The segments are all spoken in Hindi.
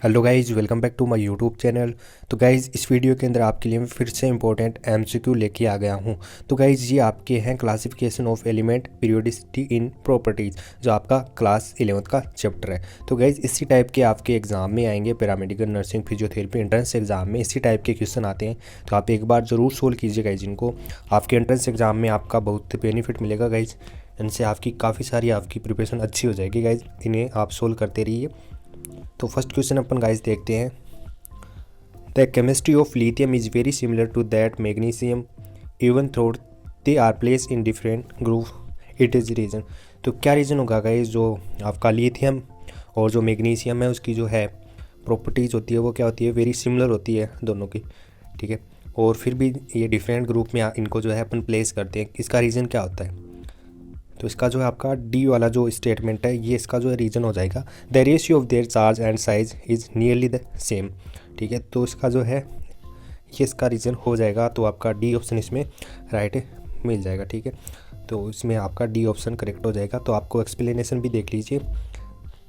Hello guys, welcome back to my YouTube channel. तो गाइज, इस वीडियो के अंदर आपके लिए मैं फिर से इंपॉर्टेंट एमसीक्यू लेके आ गया हूं। तो गाइज, ये आपके हैं classification of element periodicity in properties, जो आपका क्लास 11th का चैप्टर है। तो गाइज, इसी टाइप के आपके एग्जाम में आएंगे, paramedical, nursing, physiotherapy entrance exam में इसी टाइप के क्वेश्चन आते हैं। तो आप एक बार ज़रूर सोल्व कीजिए गाइज इनको। आपके एंट्रेंस एग्जाम में आपका बहुत बेनिफिट मिलेगा गाइज। इनसे आपकी काफ़ी सारी आपकी प्रिपरेशन अच्छी हो जाएगी गाइज। इन्हें आप सोल्व करते रहिए। तो फर्स्ट क्वेश्चन अपन गाइस देखते हैं। The chemistry of lithium is very similar to that magnesium even though they are place in different group, it is reason. तो क्या रीज़न होगा गाइस, जो आपका लिथियम और जो मैग्नीशियम है उसकी जो है प्रॉपर्टीज़ होती है वो क्या होती है, वेरी सिमिलर होती है दोनों की, ठीक है। और फिर भी ये डिफरेंट ग्रुप में इनको जो है अपन प्लेस करते हैं। इसका रीज़न क्या होता है? तो इसका जो है आपका डी वाला जो स्टेटमेंट है ये इसका जो है रीजन हो जाएगा। The ratio of their charge and size is nearly the same, ठीक है। तो इसका जो है ये इसका रीजन हो जाएगा। तो आपका डी ऑप्शन इसमें राइट मिल जाएगा, ठीक है। तो इसमें आपका डी ऑप्शन करेक्ट हो जाएगा। तो आपको एक्सप्लेनेशन भी देख लीजिए।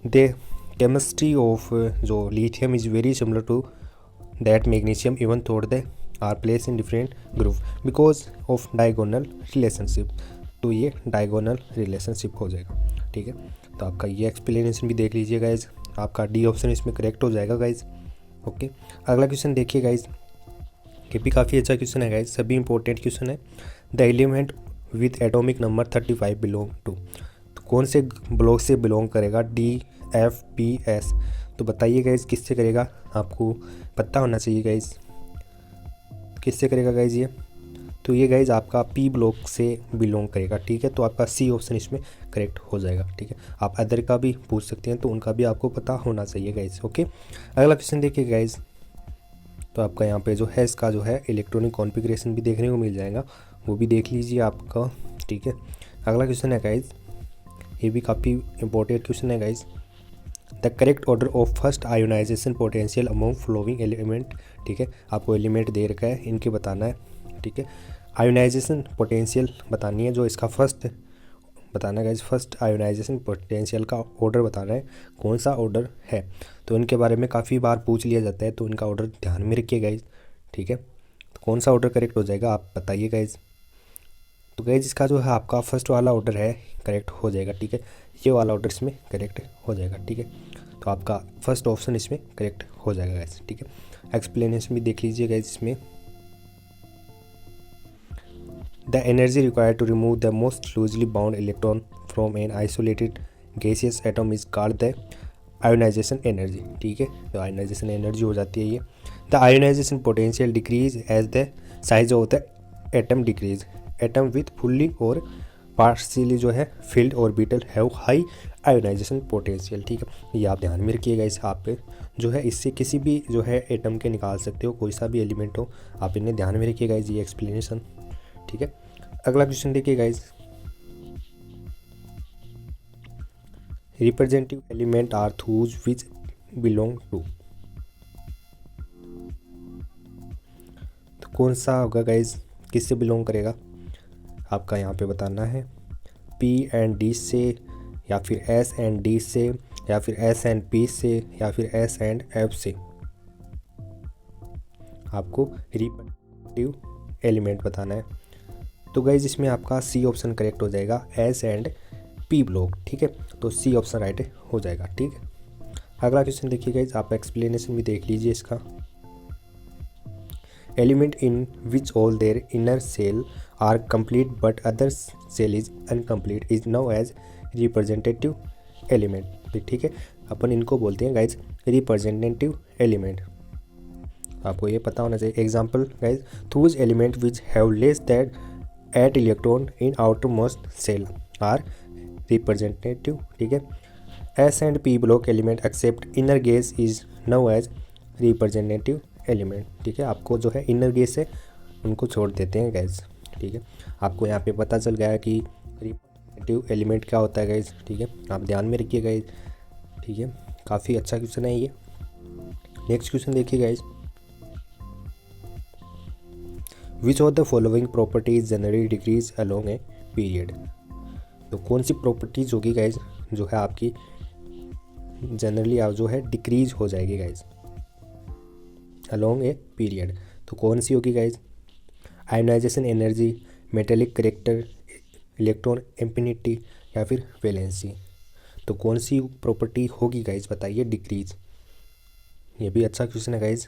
द केमिस्ट्री ऑफ जो lithium is very similar to that magnesium even though they are place in different group because of diagonal relationship. तो ये डायगोनल रिलेशनशिप हो जाएगा, ठीक है। तो आपका ये एक्सप्लेनेशन भी देख लीजिए गाइज। आपका डी ऑप्शन इसमें करेक्ट हो जाएगा गाइज, ओके। अगला क्वेश्चन देखिए गाइज, ये भी काफ़ी अच्छा क्वेश्चन है गाइज, सभी इंपॉर्टेंट क्वेश्चन है। The element with atomic number 35 belong to. तो कौन से ब्लॉक से बिलोंग करेगा? D, F, P, S. तो बताइए गाइज किससे करेगा, आपको पता होना चाहिए गाइज किससे करेगा गाइज ये। तो ये गाइज आपका पी ब्लॉक से बिलोंग करेगा, ठीक है। तो आपका सी ऑप्शन इसमें करेक्ट हो जाएगा, ठीक है। आप अदर का भी पूछ सकते हैं तो उनका भी आपको पता होना चाहिए गाइज, ओके। अगला क्वेश्चन देखिए गाइज। तो आपका यहाँ पे जो है इसका जो है इलेक्ट्रॉनिक कॉन्फ़िगरेशन भी देखने को मिल जाएगा, वो भी देख लीजिए आपका, ठीक है। अगला क्वेश्चन है गाइज, ये भी काफ़ी इंपॉर्टेंट क्वेश्चन है guys. The correct order of first ionization potential among following element, ठीक है। आपको एलिमेंट दे रखा है, इनके बताना है, ठीक है। आयोनाइजेशन पोटेंशियल बतानी है, जो इसका फर्स्ट बताना है गाइज। फर्स्ट आयोनाइजेशन पोटेंशियल का ऑर्डर बताना है, कौन सा ऑर्डर है। तो इनके बारे में काफ़ी बार पूछ लिया जाता है, तो इनका ऑर्डर ध्यान में रखिए गाइज, ठीक है। तो कौन सा ऑर्डर करेक्ट हो जाएगा आप बताइए गाइज। तो गाइज इसका जो है आपका फर्स्ट वाला ऑर्डर है करेक्ट हो जाएगा, ठीक है। ये वाला ऑर्डर इसमें करेक्ट हो जाएगा, ठीक है। तो आपका फर्स्ट ऑप्शन इसमें करेक्ट हो जाएगा गाइज, ठीक है। एक्सप्लेनेशन भी देख लीजिए गाइज इसमें। The energy required to remove the most loosely bound electron from an isolated gaseous atom is called the ionization energy, ठीक है। तो ionization energy हो जाती है ये। The ionization potential decrease as the size of the atom decrease. Atom with fully और partially जो है filled orbital have high ionization potential, ठीक है। ये आप ध्यान में रखिएगा। इस आप पे जो है इससे किसी भी जो है एटम के निकाल सकते हो, कोई सा भी एलिमेंट हो, आप इन्हें ध्यान में रखिएगा। ये एक्सप्लेनेशन, ठीक है। अगला क्वेश्चन देखिए guys. Representative element are those which belong to. तो कौन सा होगा गाइज, किससे बिलोंग करेगा आपका यहाँ पे बताना है। पी एंड डी से, या फिर एस एंड डी से, या फिर एस एंड पी से, या फिर एस एंड एफ से। आपको रिप्रेजेंटेटिव एलिमेंट बताना है। तो गाइज इसमें आपका सी ऑप्शन करेक्ट हो जाएगा, एस एंड पी ब्लॉक, ठीक है। तो सी ऑप्शन राइट हो जाएगा, ठीक है। अगला क्वेश्चन देखिए गाइज, आप एक्सप्लेनेशन भी देख लीजिए इसका। Element in which all their inner shell are complete but outer shell is uncomplete is now as representative element, ठीक है। अपन इनको बोलते हैं गाइज रिप्रेजेंटेटिव एलिमेंट। आपको ये पता होना चाहिए। Example guys, those element which have less that 8 electron in outermost shell are representative, ठीक है। S and P block element except inert gas is now as representative element, ठीक है। आपको जो है इनर गैस है उनको छोड़ देते हैं गैस, ठीक है। आपको यहाँ पे पता चल गया है कि रिप्रेजेंटेटिव एलिमेंट क्या होता है गैस, ठीक है। आप ध्यान में रखिए गैस, ठीक है। काफ़ी अच्छा क्वेश्चन है ये। नेक्स्ट क्वेश्चन देखिए gas. Which of the following properties generally decrease along a period. तो कौन सी प्रॉपर्टीज़ होगी गाइज जो है आपकी जनरली जो है डिक्रीज हो जाएगी गाइज अलोंग ए पीरियड। तो कौन सी होगी guys? Ionization energy, metallic character, electron affinity या फिर वैलेंसी। तो कौन सी प्रॉपर्टी होगी गाइज बताइए डिक्रीज। ये भी अच्छा क्वेश्चन है गाइज।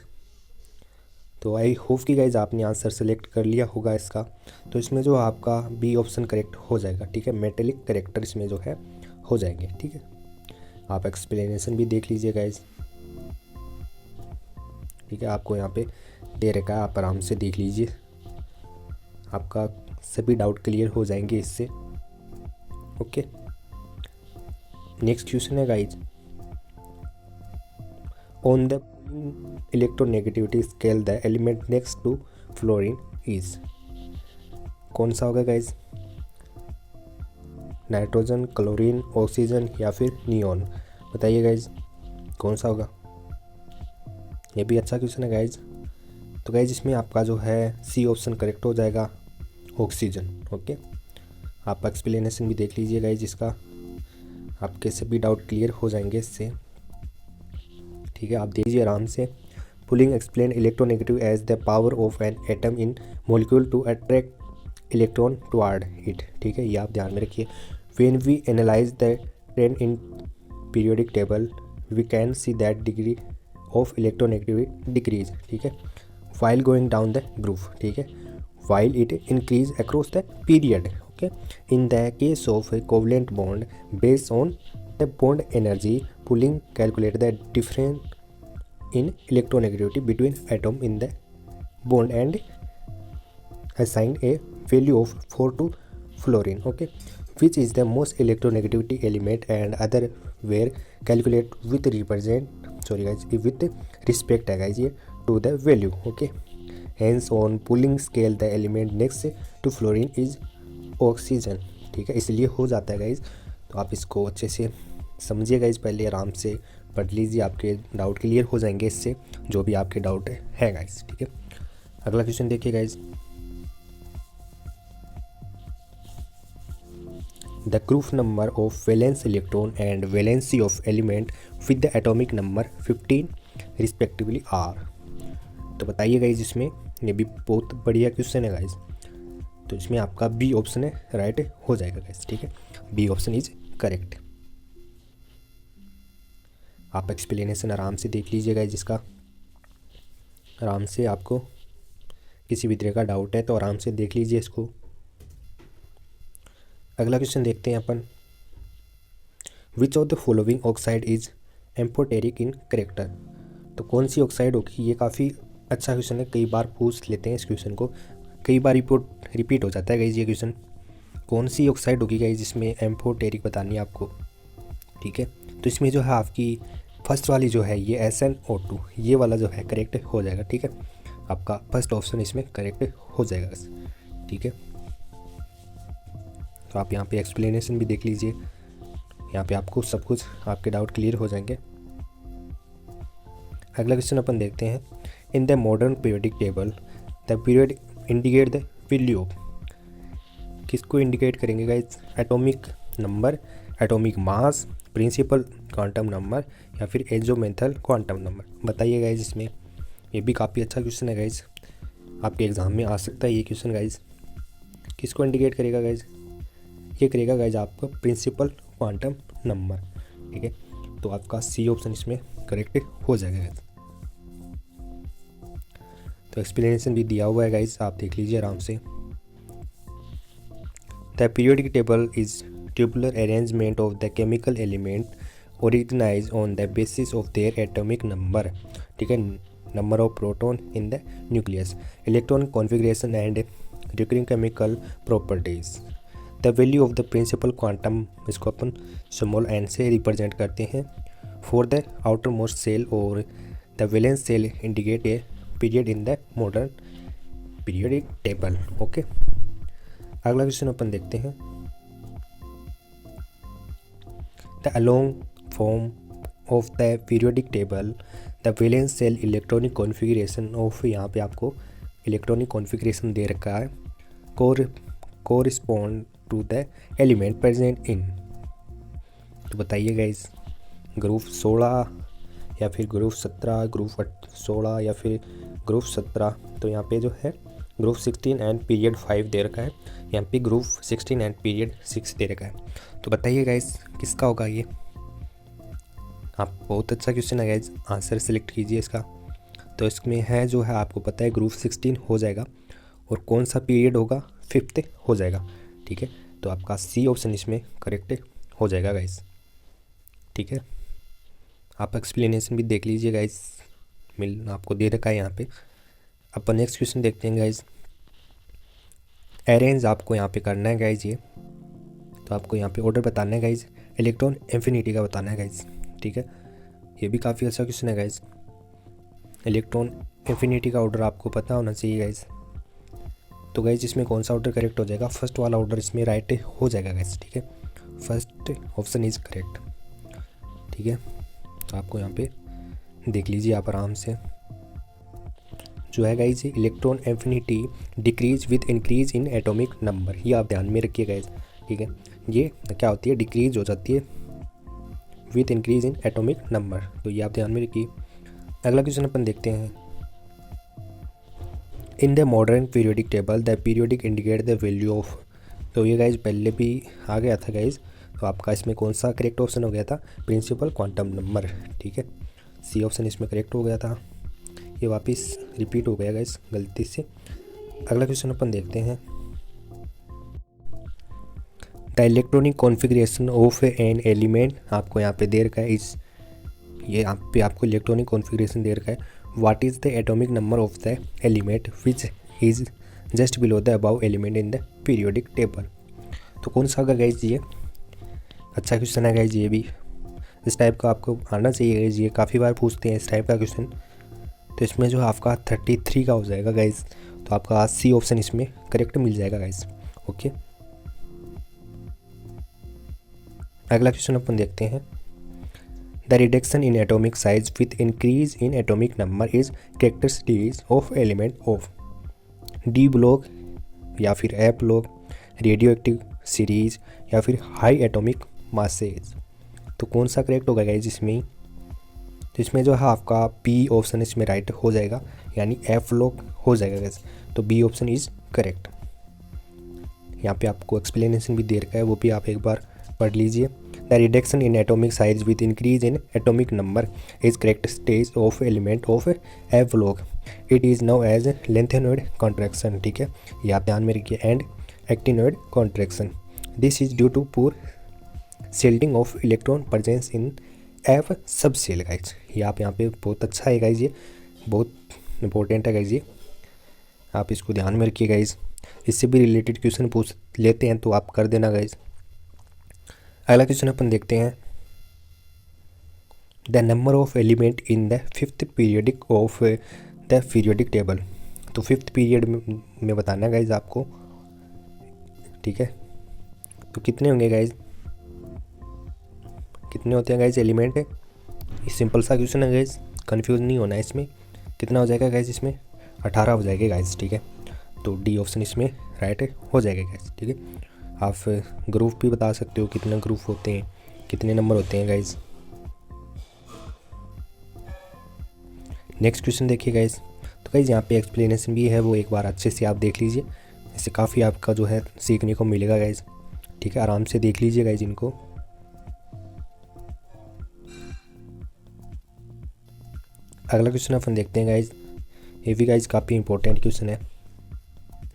तो आई होप कि गाइज आपने आंसर सेलेक्ट कर लिया होगा इसका। तो इसमें जो आपका बी ऑप्शन करेक्ट हो जाएगा, ठीक है। मेटेलिक करेक्टर इसमें जो है हो जाएंगे, ठीक है। आप एक्सप्लेनेशन भी देख लीजिए गाइज, ठीक है। आपको यहाँ पे दे रखा है, आप आराम से देख लीजिए, आपका सभी डाउट क्लियर हो जाएंगे इससे। ओके, नेक्स्ट क्वेश्चन है guys, on the electronegativity scale the element next to fluorine is. कौन सा होगा गाइज? नाइट्रोजन, क्लोरीन, ऑक्सीजन या फिर नियॉन। बताइए गाइज कौन सा होगा। ये भी अच्छा क्वेश्चन है गाइज। तो गाइज इसमें आपका जो है सी ऑप्शन करेक्ट हो जाएगा, ऑक्सीजन। ओके, आप एक्सप्लेनेशन भी देख लीजिए गाइज इसका, आपके सभी डाउट क्लियर हो जाएंगे इससे, ठीक है। आप देखिए आराम से। Pauling explain electronegative as the power of an atom in molecule to attract electron toward it, ठीक है। ये आप ध्यान में रखिए। When we analyze the trend in periodic table we can see that degree of electronegativity decrease, ठीक है, while going down the groove, ठीक है, while it increase across the period। okay, in the case of a covalent bond based on the bond energy pulling calculate the difference in electronegativity between atom in the bond and assign a value of 4 to fluorine, okay, which is the most electronegativity element and other were calculate with with respect है guys ये to the value, okay। Hence on pulling scale the element next to fluorine is oxygen, ठीक है, इसलिए हो जाता है गाइज। तो आप इसको अच्छे से समझिए गाइज, पहले आराम से पढ़ लीजिए, आपके डाउट क्लियर हो जाएंगे इससे, जो भी आपके डाउट है गाइज, ठीक है। अगला क्वेश्चन देखिए guys, the group number of valence electron and valency of element with the atomic number 15 respectively are. तो बताइए गाइज इसमें, ये भी बहुत बढ़िया क्वेश्चन है गाइज। तो इसमें आपका बी ऑप्शन है राइट हो जाएगा गाइज, ठीक है, बी ऑप्शन इज करेक्ट। आप एक्सप्लेनेशन आराम से देख लीजिए गाइज इसका, आराम से, आपको किसी भी तरह का डाउट है तो आराम से देख लीजिए इसको। अगला क्वेश्चन देखते हैं अपन, which of the following oxide is amphoteric in character. तो कौन सी ऑक्साइड होगी, ये काफ़ी अच्छा क्वेश्चन है, कई बार पूछ लेते हैं इस क्वेश्चन को, कई बार रिपीट हो जाता है गाइज ये क्वेश्चन। कौन सी ऑक्साइड होगी गाइज जिसमें एम्फोटेरिक बतानी है आपको, ठीक है। तो इसमें जो है आपकी फर्स्ट वाली जो है ये SnO2, ये वाला जो है करेक्ट हो जाएगा, ठीक है। आपका फर्स्ट ऑप्शन इसमें करेक्ट हो जाएगा, ठीक है। तो आप यहाँ पे एक्सप्लेनेशन भी देख लीजिए, यहाँ पे आपको सब कुछ आपके डाउट क्लियर हो जाएंगे। अगला क्वेश्चन अपन देखते हैं, in the modern periodic table the period indicate the value. किसको इंडिकेट करेंगे guys, atomic number, atomic mass, principal quantum number या फिर एजोमेंथल क्वांटम नंबर। बताइए गाइज इसमें, ये भी काफ़ी अच्छा क्वेश्चन है गाइज, आपके एग्जाम में आ सकता है ये क्वेश्चन गाइज। किसको इंडिकेट करेगा गाइज, ये करेगा गाइज आपका प्रिंसिपल क्वांटम नंबर, ठीक है। तो आपका सी ऑप्शन इसमें करेक्ट हो जाएगा गाइज। तो एक्सप्लेनेशन भी दिया हुआ है गाइज, आप देख लीजिए आराम से। The periodic table is tubular arrangement of the chemical element organise on the basis of their atomic number, ठीक है, number of proton in the nucleus, electron configuration and recurring chemical properties. The value of the principal quantum, इसको अपन स्मॉल एन से रिप्रेजेंट करते हैं, for the outermost shell और the valence shell indicate a period in the modern periodic table, okay. अगला क्वेश्चन अपन देखते हैं, the along form of the periodic table the valence shell electronic configuration of, यहाँ पे आपको इलेक्ट्रॉनिक कॉन्फ़िगरेशन दे रखा है, correspond to the element present in. तो बताइए गाइज ग्रुप 16 या फिर ग्रुप 17, ग्रुप 16 या फिर ग्रुप 17। तो यहाँ पे जो है ग्रुप 16 एंड पीरियड 5 दे रखा है, यहाँ पे ग्रुप 16 एंड पीरियड 6 दे रखा है। तो बताइए गाइस किसका होगा ये। आप बहुत अच्छा क्वेश्चन है गाइस, आंसर सेलेक्ट कीजिए इसका। तो इसमें है जो है आपको पता है ग्रुप 16 हो जाएगा, और कौन सा पीरियड होगा 5th हो जाएगा। ठीक है, तो आपका सी ऑप्शन इसमें करेक्ट हो जाएगा गाइस। ठीक है, आप एक्सप्लेनेशन भी देख लीजिए गाइस, आपको दे रखा है यहाँ पे। अपन नेक्स्ट क्वेश्चन देखते हैं गाइस। अरेंज आपको यहाँ पे करना है गाइस ये, तो आपको यहाँ पे ऑर्डर बताना है गाइस, इलेक्ट्रॉन इन्फिनिटी का बताना है गाइस। ठीक है, ये भी काफ़ी अच्छा क्वेश्चन है गाइस। इलेक्ट्रॉन इन्फिनिटी का ऑर्डर आपको पता होना चाहिए गाइस। तो गाइस इसमें कौन सा ऑर्डर करेक्ट हो जाएगा, फर्स्ट वाला ऑर्डर इसमें राइट हो जाएगा गाइस। ठीक है, फर्स्ट ऑप्शन इज़ करेक्ट। ठीक है, तो आपको यहाँ पे देख लीजिए आप आराम से, जो है guys electron affinity decrease with increase in atomic number, ये आप ध्यान में रखिए गाइस। ठीक है, ये क्या होती है, डिक्रीज हो जाती है with increase in atomic number, तो ये आप ध्यान में रखिए। अगला क्वेश्चन अपन देखते हैं। In the modern periodic table the periodic indicate the value of, तो ये गाइस पहले भी आ गया था गाइस। तो आपका इसमें कौन सा करेक्ट ऑप्शन हो गया था, प्रिंसिपल क्वांटम नंबर। ठीक है, सी ऑप्शन इसमें करेक्ट हो गया था, ये वापस रिपीट हो गया गाइस गलती से। अगला क्वेश्चन अपन देखते हैं। The electronic configuration of an element, आपको यहाँ पे दे रखा है ये यहाँ पे आपको इलेक्ट्रॉनिक कॉन्फ़िगरेशन दे रखा है। What is the atomic number of the element which is just below the above element in the periodic table, तो कौन सा होगा गाइस ये। अच्छा क्वेश्चन है गाइस, ये भी इस टाइप का आपको आना चाहिए गाइस, ये काफ़ी बार पूछते हैं इस टाइप का क्वेश्चन। तो इसमें जो आपका 33 का हो जाएगा गाइस, तो आपका सी ऑप्शन इसमें करेक्ट मिल जाएगा गाइस। ओके, अगला क्वेश्चन अपन देखते हैं। The reduction in atomic size with increase in atomic number is characteristics of element of D block या फिर ए ब्लॉक, रेडियो एक्टिव सीरीज या फिर हाई एटॉमिक मासेज, तो कौन सा करेक्ट होगा गाइस इसमें। तो इसमें जो है आपका बी ऑप्शन इसमें राइट हो जाएगा, यानी एफ लॉक हो जाएगा गाइस, तो बी ऑप्शन इज करेक्ट। यहाँ पे आपको एक्सप्लेनेशन भी दे रखा है, वो भी आप एक बार पढ़ लीजिए। The reduction in atomic size with increase in atomic number is correct stage of element of F block, it is now as lanthanoid contraction. ठीक है, ये आप ध्यान में रखिए, and actinoid contraction, this is due to poor shielding of electron presence in F subshell guys. ये आप यहाँ पे बहुत अच्छा है गाइज, ये बहुत इंपॉर्टेंट है गाइज, ये आप इसको ध्यान में रखिए गाइज। इससे भी रिलेटेड क्वेश्चन पूछ लेते हैं तो आप कर देना गाइज। अगला क्वेश्चन अपन देखते हैं। The number of element in the 5th periodic of the periodic table, तो 5th पीरियड में बताना है गाइज आपको। ठीक है, तो कितने होंगे गाइज, कितने होते हैं गाइज एलिमेंट है, ये सिंपल सा क्वेश्चन है गाइज, कंफ्यूज नहीं होना है इसमें। कितना हो जाएगा गाइज इसमें, 18 हो जाएगा गाइज। ठीक है, तो डी ऑप्शन इसमें राइट हो जाएगा गाइज। ठीक है, आप ग्रुप भी बता सकते हो कितने ग्रुप होते हैं, कितने नंबर होते हैं गाइज। नेक्स्ट क्वेश्चन देखिए गाइज। तो गाइज यहाँ पे एक्सप्लेनेशन भी है, वो एक बार अच्छे से आप देख लीजिए, इससे काफ़ी आपका जो है सीखने को मिलेगा गाइज। ठीक है, आराम से देख लीजिए गाइज इनको। अगला क्वेश्चन अपन देखते हैं गाइज, ये भी गाइज काफ़ी इंपॉर्टेंट क्वेश्चन है।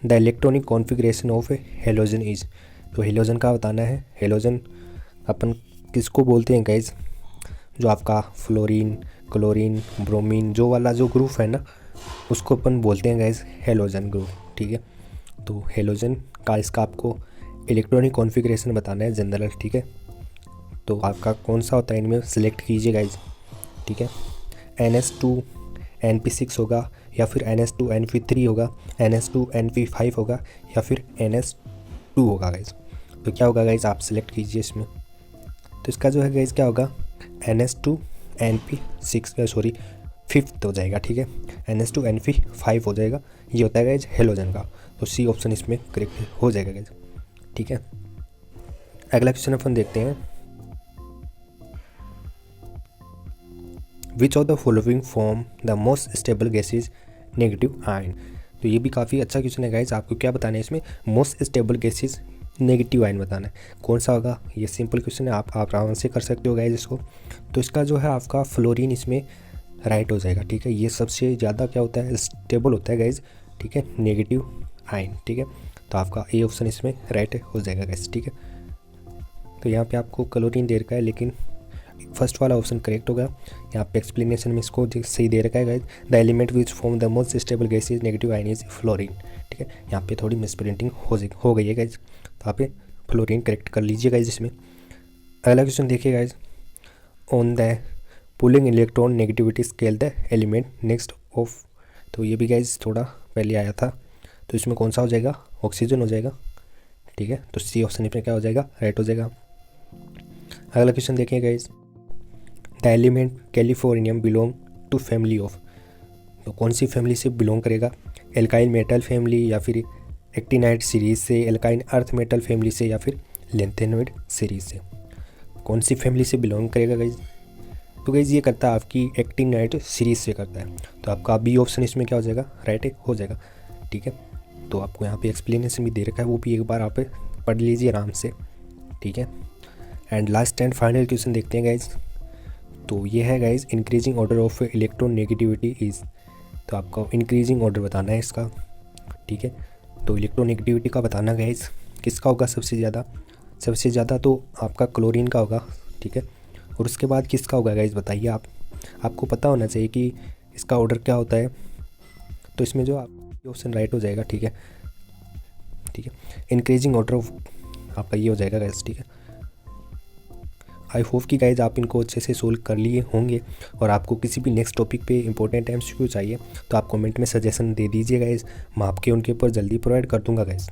The electronic configuration of halogen is, तो हेलोजन का बताना है। हेलोजन अपन किसको बोलते हैं गाइज, जो आपका फ्लोरीन, क्लोरीन, ब्रोमीन जो वाला जो ग्रुप है ना, उसको अपन बोलते हैं गाइज हेलोजन ग्रुप। ठीक है, तो हेलोजन का इसका आपको इलेक्ट्रॉनिक कॉन्फ़िगरेशन बताना है जनरल। ठीक है, तो आपका कौन सा होता है इनमें सेलेक्ट कीजिए गाइज। ठीक है, NS2 NP6 होगा, या फिर NS2 NP3 होगा, NS2 NP5 होगा, या फिर NS2 होगा गाइज। तो क्या होगा गाइज, आप सेलेक्ट कीजिए इसमें। तो इसका जो है गाइज क्या होगा, NS2 NP6 सॉरी 5th हो जाएगा। ठीक है, NS2 NP5 हो जाएगा, ये होता है गाइज हेलोजन का, तो सी ऑप्शन इसमें करेक्ट हो जाएगा गाइज। ठीक है, अगला क्वेश्चन अपन देखते हैं। विच of the following form the most stable gases negative ion. तो ये भी काफ़ी अच्छा क्वेश्चन है गाइज। आपको क्या बताना है इसमें, most stable gases negative ion बताना है, कौन सा होगा। ये सिंपल क्वेश्चन है, आप आराम से कर सकते हो गाइज इसको। तो इसका जो है आपका फ्लोरीन इसमें राइट हो जाएगा, ठीक है। ये सबसे ज़्यादा क्या होता है, स्टेबल होता है गाइज, ठीक है, नेगेटिव आयन, ठीक है। तो आपका ए ऑप्शन इसमें राइट हो जाएगा गाइज, ठीक है। तो यहाँ पे आपको क्लोरीन दे रखा है, लेकिन फर्स्ट वाला ऑप्शन करेक्ट होगा। यहाँ पे एक्सप्लेनेशन में इसको सही दे रखा है guys, the element which form the most stable gas is negative ion is fluorine, ठीक है। यहाँ पे थोड़ी मिसप्रिंटिंग हो गई है गाइज, तो आप फ्लोरीन करेक्ट कर लीजिए गाइज इसमें। अगला क्वेश्चन देखिए guys, on the pulling electron negativity scale the element next of. तो ये भी गाइज थोड़ा पहले आया था, तो इसमें कौन सा हो जाएगा, ऑक्सीजन हो जाएगा, ठीक है। तो सी ऑप्शन इसमें क्या हो जाएगा, राइट हो जाएगा। अगला क्वेश्चन देखिए guys, the element californium belong to family of. तो कौन सी फैमिली से बिलोंग करेगा, एल्काइल मेटल फैमिली, या फिर एक्टिनाइट सीरीज से, एल्काइन अर्थ मेटल फैमिली से, या फिर लेंथेनोइड सीरीज से। कौन सी फैमिली से बिलोंग करेगा गाइज, तो गाइज ये करता है आपकी एक्टिनाइट सीरीज से करता है। तो आपका बी ऑप्शन इसमें क्या हो जाएगा, राइट हो जाएगा, ठीक है। तो आपको यहाँ पे एक्सप्लेनेशन भी दे रखा है, वो भी एक बार आप पढ़ लीजिए आराम से, ठीक है। And last and final question देखते हैं गाइज। तो ये है guys, increasing order of electron negativity is. तो आपको इंक्रीजिंग ऑर्डर बताना है इसका, ठीक है। तो इलेक्ट्रोनेगेटिविटी का बताना गाइज, किसका होगा सबसे ज़्यादा तो आपका क्लोरीन का होगा, ठीक है। और उसके बाद किसका होगा गाइज बताइए आप, आपको पता होना चाहिए कि इसका ऑर्डर क्या होता है। तो इसमें जो आप ऑप्शन राइट हो जाएगा, ठीक है, ठीक है। इंक्रीजिंग ऑर्डर ऑफ आपका ये हो जाएगा गाइज, ठीक है। आई होप कि गाइज आप इनको अच्छे से सोल्व कर लिए होंगे। और आपको किसी भी नेक्स्ट टॉपिक पे इंपॉर्टेंट एमसीक्यू चाहिए तो आप कमेंट में सजेशन दे दीजिए गाइज, मैं आपके उनके ऊपर जल्दी प्रोवाइड कर दूंगा गाइज।